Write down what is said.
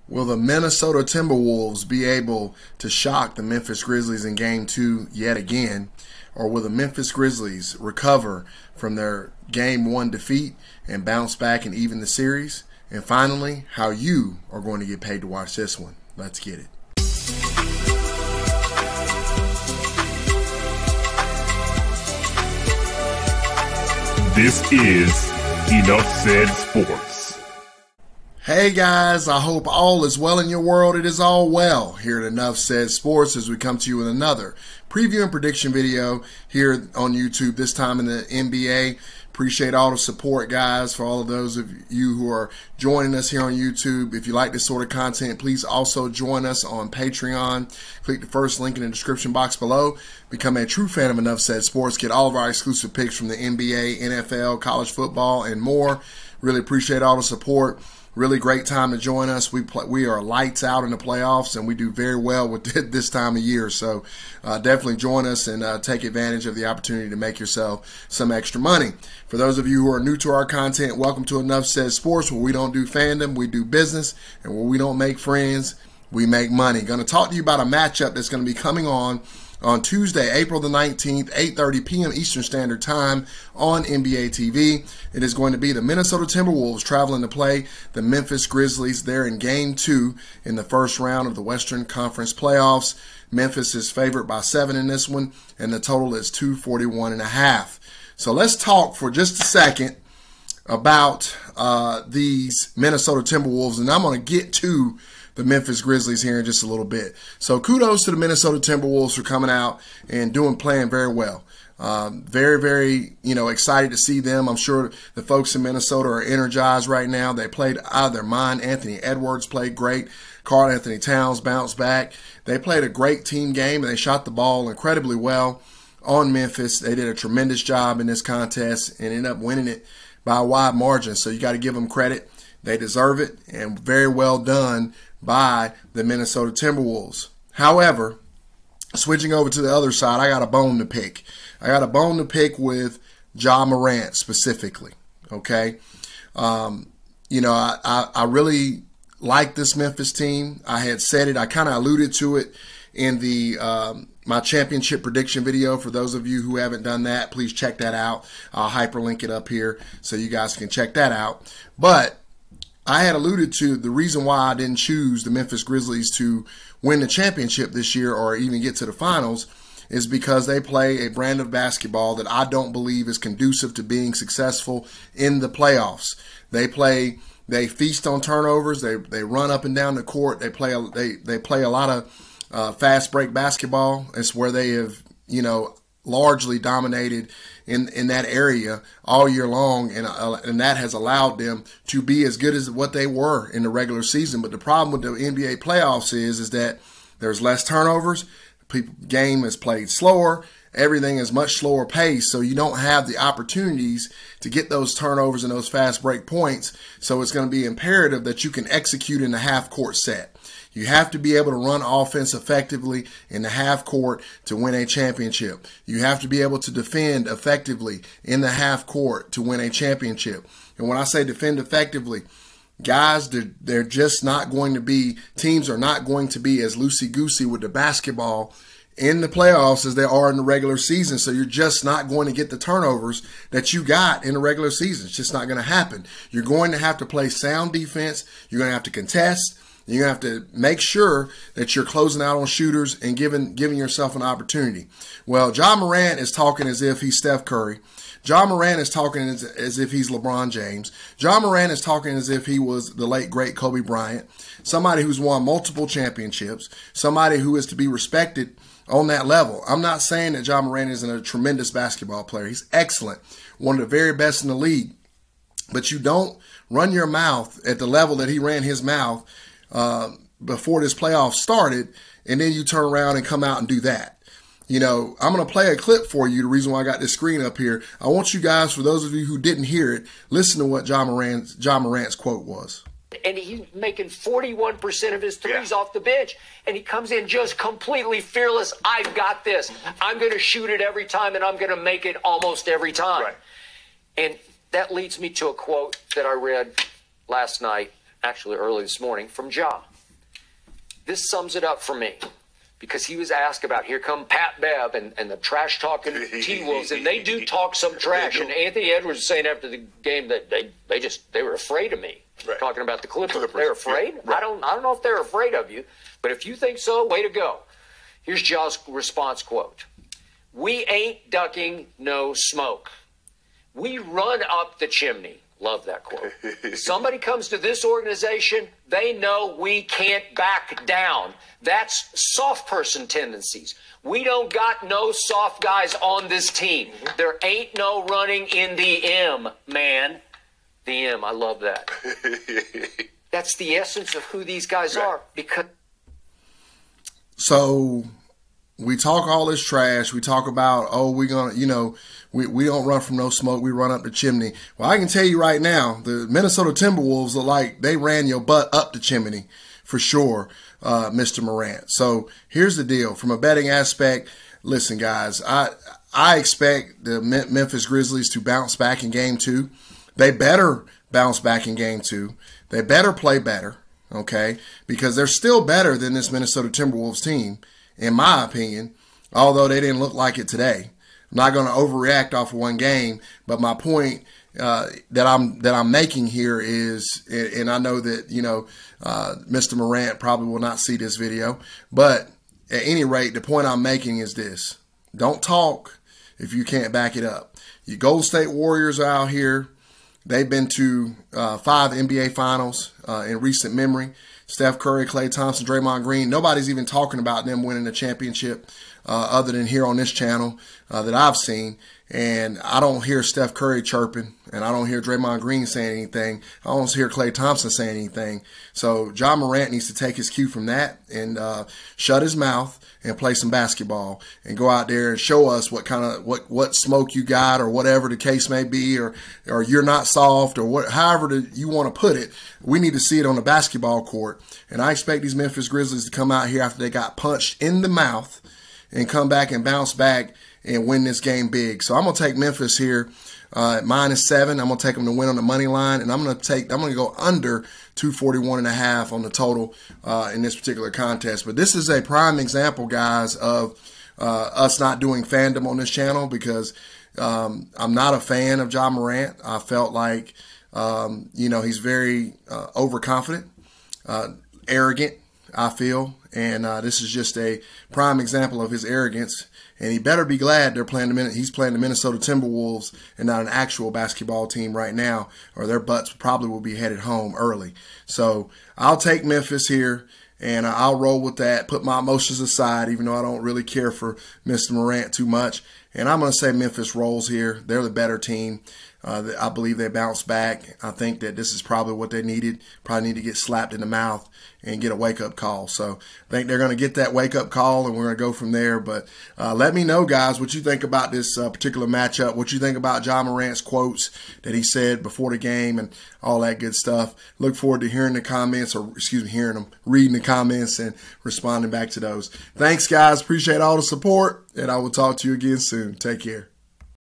Will the Minnesota Timberwolves be able to shock the Memphis Grizzlies in Game 2 yet again? Or will the Memphis Grizzlies recover from their Game 1 defeat and bounce back and even the series? And finally, how you are going to get paid to watch this one. Let's get it. This is Enough Said Sports. Hey guys, I hope all is well in your world. It is all well here at Enough Said Sports as we come to you with another preview and prediction video here on YouTube, this time in the NBA. Appreciate all the support, guys, for all of those of you who are joining us here on YouTube. If you like this sort of content, please also join us on Patreon. Click the first link in the description box below. Become a true fan of Enough Said Sports. Get all of our exclusive picks from the NBA, NFL, college football, and more. Really appreciate all the support. Really great time to join us. We are lights out in the playoffs, and we do very well with this time of year. So definitely join us and take advantage of the opportunity to make yourself some extra money. For those of you who are new to our content, welcome to Enough Said Sports, where we don't do fandom, we do business, and where we don't make friends, we make money. Going to talk to you about a matchup that's going to be coming on Tuesday, April the 19th, 8:30 p.m. Eastern Standard Time on NBA TV. It is going to be the Minnesota Timberwolves traveling to play the Memphis Grizzlies. They're in Game 2 in the first round of the Western Conference playoffs. Memphis is favored by 7 in this one, and the total is 241.5. So let's talk for just a second about these Minnesota Timberwolves, and I'm going to get to the Memphis Grizzlies here in just a little bit. So kudos to the Minnesota Timberwolves for coming out and playing very well. Very, excited to see them. I'm sure the folks in Minnesota are energized right now. They played out of their mind. Anthony Edwards played great. Karl Anthony Towns bounced back. They played a great team game, and they shot the ball incredibly well on Memphis. They did a tremendous job in this contest and ended up winning it by a wide margin. So you got to give them credit. They deserve it, and very well done by the Minnesota Timberwolves. However, switching over to the other side, I got a bone to pick. I got a bone to pick with Ja Morant specifically, okay? I really like this Memphis team. I had said it. I kind of alluded to it in the my championship prediction video. For those of you who haven't done that, please check that out. I'll hyperlink it up here so you guys can check that out. But I had alluded to the reason why I didn't choose the Memphis Grizzlies to win the championship this year or even get to the finals is because they play a brand of basketball that I don't believe is conducive to being successful in the playoffs. They feast on turnovers. They run up and down the court. They play a lot of fast break basketball. It's where they have, largely dominated in that area all year long, and that has allowed them to be as good as what they were in the regular season. But the problem with the NBA playoffs is that there's less turnovers, game is played slower, everything is much slower paced, so you don't have the opportunities to get those turnovers and those fast break points. So it's going to be imperative that you can execute in the half court set. You have to be able to run offense effectively in the half court to win a championship. You have to be able to defend effectively in the half court to win a championship. And when I say defend effectively, guys, they're just not going to be, teams are not going to be as loosey-goosey with the basketball in the playoffs as they are in the regular season. So you're just not going to get the turnovers that you got in the regular season. It's just not going to happen. You're going to have to play sound defense. You're going to have to contest. You're going to have to make sure that you're closing out on shooters and giving yourself an opportunity. Well, Ja Morant is talking as if he's Steph Curry. Ja Morant is talking as if he's LeBron James. Ja Morant is talking as if he was the late, great Kobe Bryant, somebody who's won multiple championships, somebody who is to be respected on that level. I'm not saying that Ja Morant isn't a tremendous basketball player. He's excellent, one of the very best in the league. But you don't run your mouth at the level that he ran his mouth before this playoff started, and then you turn around and come out and do that. I'm going to play a clip for you, the reason why I got this screen up here. I want you guys, for those of you who didn't hear it, listen to what Ja Morant's quote was. And he's making 41% of his threes off the bench, and he comes in just completely fearless. I've got this. I'm going to shoot it every time, and I'm going to make it almost every time. Right. And that leads me to a quote that I read last night, actually early this morning, from Ja. This sums it up for me. Because he was asked about, here come Pat Bev and the trash-talking T-Wolves, and they do talk some trash. And Anthony Edwards was saying after the game that they were afraid of me, talking about the Clippers. They're afraid? I don't know if they're afraid of you, but if you think so, way to go. Here's Ja's response quote. We ain't ducking no smoke. We run up the chimney. Love that quote. Somebody comes to this organization, they know we can't back down. That's soft person tendencies. We don't got no soft guys on this team. There ain't no running in the M, man. The M, I love that. That's the essence of who these guys are. Because so we talk all this trash. We talk about, oh, we're going to, you know, we don't run from no smoke. We run up the chimney. Well, I can tell you right now, the Minnesota Timberwolves are like, they ran your butt up the chimney for sure, Mr. Morant. So here's the deal. From a betting aspect, listen, guys, I expect the Memphis Grizzlies to bounce back in game 2. They better bounce back in game 2. They better play better, okay, because they're still better than this Minnesota Timberwolves team, in my opinion, although they didn't look like it today. I'm not going to overreact off of one game, but my point that I'm making here is, and I know that, you know, Mr. Morant probably will not see this video, but at any rate, the point I'm making is this. Don't talk if you can't back it up. You Golden State Warriors are out here. They've been to 5 NBA Finals in recent memory. Steph Curry, Klay Thompson, Draymond Green. Nobody's even talking about them winning a championship other than here on this channel that I've seen. And I don't hear Steph Curry chirping, and I don't hear Draymond Green saying anything. I don't hear Klay Thompson saying anything. So Ja Morant needs to take his cue from that and shut his mouth and play some basketball and go out there and show us what kind of what smoke you got, or whatever the case may be, or you're not soft, or however you want to put it. We need to see it on the basketball court. And I expect these Memphis Grizzlies to come out here after they got punched in the mouth and come back and bounce back and win this game big. So I'm going to take Memphis here at -7. I'm going to take them to win on the money line, and I'm going to go under 241.5 on the total in this particular contest. But this is a prime example, guys, of us not doing fandom on this channel, because I'm not a fan of Ja Morant. I felt like, you know, he's very overconfident, arrogant, I feel. And this is just a prime example of his arrogance. And he better be glad he's playing the Minnesota Timberwolves and not an actual basketball team right now, or their butts probably will be headed home early. So I'll take Memphis here, and I'll roll with that, put my emotions aside, even though I don't really care for Mr. Morant too much. And I'm going to say Memphis rolls here. They're the better team. I believe they bounce back. I think that this is probably what they needed. Probably need to get slapped in the mouth and get a wake-up call. So I think they're going to get that wake-up call, and we're going to go from there. But let me know, guys, what you think about this particular matchup, what you think about Ja Morant's quotes that he said before the game and all that good stuff. Look forward to hearing the comments, or excuse me, reading the comments and responding back to those. Thanks, guys. Appreciate all the support, and I will talk to you again soon. Take care.